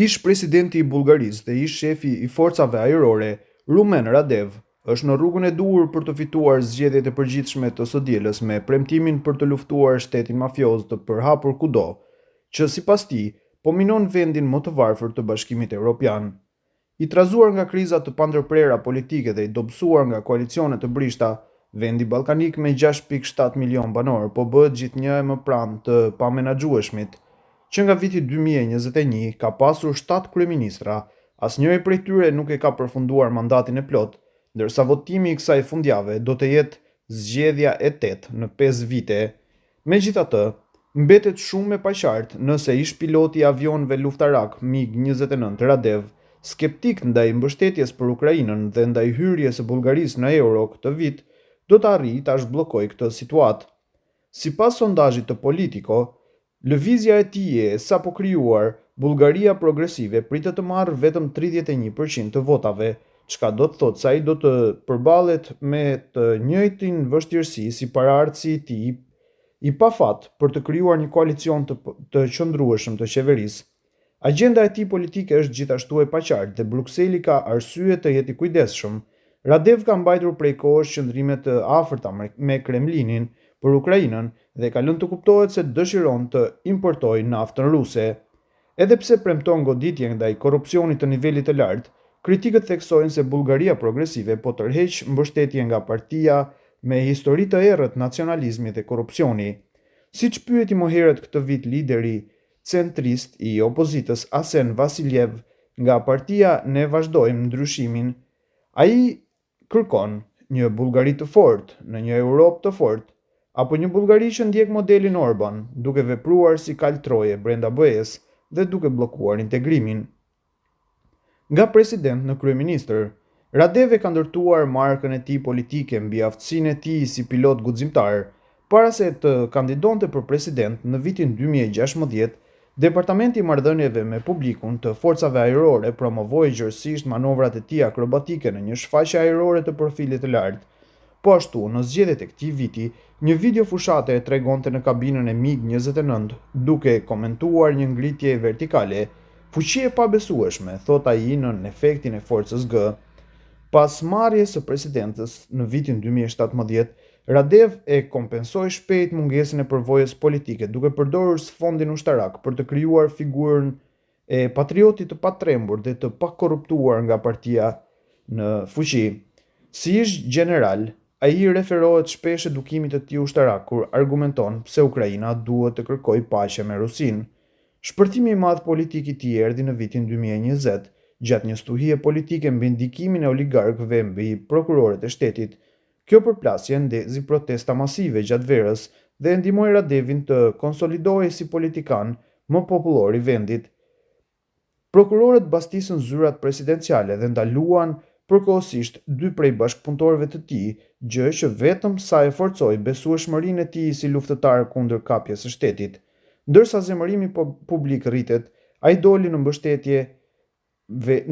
Ish presidenti i Bullgarisë dhe ish shefi i forcave ajrore, Rumen Radev, është në rrugën e duhur për të fituar zgjedhjet e përgjithshme të së dielës me premtimin për të luftuar shtetin mafioz të përhapur kudo, që sipas tij po minon vendin më të varfër të Bashkimit Evropian. I trazuar nga kriza të pandërprera politike dhe i dobësuar nga koalicione të brishta, vendi ballkanik me 6.7 milion banor po bëhet gjithnjë e më pranë të pamenaxhueshmit, që nga viti 2021 ka pasur 7 kryeministra, asnjëri prej tyre nuk e ka përfunduar mandatin e plot, ndërsa votimi i kësaj fundjave do të jetë zgjedhja e 8 në 5 vite. Megjithatë, mbetet shumë e paqartë nëse ish piloti i avionëve luftarak MiG-29 Radev, skeptik ndaj mbështetjes për Ukrainën dhe ndaj hyrjes së Bullgarisë në euro këtë vit, do të arrijë ta zhbllokojë këtë situatë. Sipas sondazhit të Politico, lëvizja e tij e sapo krijuar, Bullgaria Progresive pritet të marrë vetëm 31% të votave, çka do të thotë se ai do të përballet me të njëjtin vështirësi si paraardhësi i tij i pafat për të krijuar një koalicion të qëndrueshëm të qeverisë. Agjenda e tij politike është gjithashtu e paqartë dhe Brukseli ka arsye të jetë i kujdesshëm. Radev ka mbajtur prej kohësh qëndrime të afërta me Kremlinin për Ukrainën dhe ka lënë të kuptohet se dëshiron të importojë naftën ruse. Edhe pse premton goditje ndaj korrupsionit të nivelit të lartë, kritikët theksojnë se Bullgaria Progresive po tërheq mbështetje nga partia me histori të errët nacionalizmi dhe korrupsioni. Siç pyeti më herët këtë vit lideri centrist i opozitës Asen Vasiljev nga partia Ne vazhdojmë ndryshimin, ai kërkon një Bullgari të fortë në një Europë të fortë, apo një Bullgari që ndjek modelin Orban, duke vepruar si kal troje brenda BE-s dhe duke bllokuar integrimin. Nga president në kryeministër, Radev ka ndërtuar markën e tij politike mbi aftësinë e tij si pilot guximtar, para se të kandidonte për president në vitin 2016. Departamenti i Marrëdhënieve me Publikun të Forcave Ajrore promovoi gjërësisht manovrat e tij akrobatike në një shfaqje ajrore të profilit të lartë. Po ashtu, në zgjedhjet e këtij viti, një video fushate e tregonte në kabinën e MiG-29 duke komentuar një ngritje vertikale, fuqi e pabesueshme, thot ai në efektin e forcës G. Pas marrjes së presidentës në vitin 2017, Radev e kompensoi shpejt mungesën e përvojës politike duke përdorur sfondin ushtarak për të krijuar figurën e patriotit të patrembur dhe të pakorruptuar nga partia në fuqi. Si ish general, ai referohet shpesh edukimit të tij ushtarak kur argumenton pse Ukraina duhet të kërkojë paqe me Rusinë. Shpërtimi i madh politik i tij erdhi në vitin 2020, gjatë një stuhie politike mbi ndikimin e oligarkëve mbi prokurorët e shtetit. Kjo përplasje ndezi protesta masive gjatë verës dhe ndihmoi Radevin të konsolidohej si politikan më popullor i vendit. Prokurorët bastisën zyrat presidenciale dhe ndaluan përkohësisht 2 prej bashkëpunëtorëve të tij, gjë që vetëm sa e forcoi besueshmërinë e tij si luftëtar kundër kapjes së shtetit. Ndërsa zemërimi publik rritet, ai doli në mbështetje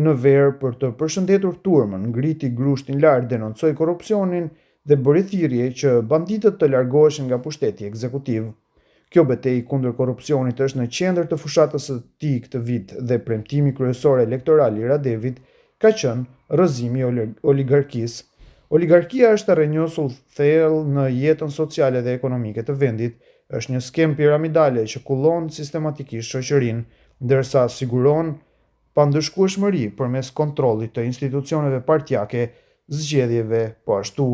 në verë për të përshëndetur turmën, ngriti grushtin lart, denoncoi korrupsionin dhe bëri thirrje që banditët të largoheshin nga pushteti ekzekutiv. Kjo betejë kundër korrupsionit është në qendër të fushatës së tij këtë vit dhe premtimi kryesor elektoral i Radevit ka qenë rrëzimi i oligarkisë. Oligarkia është e rrënjosur thellë në jetën sociale dhe ekonomike të vendit, është një skem piramidale që kullon sistematikisht shoqërinë, ndërsa siguron pandëshkueshmëri përmes kontrollit të institucioneve partijake, zgjedhjeve po ashtu.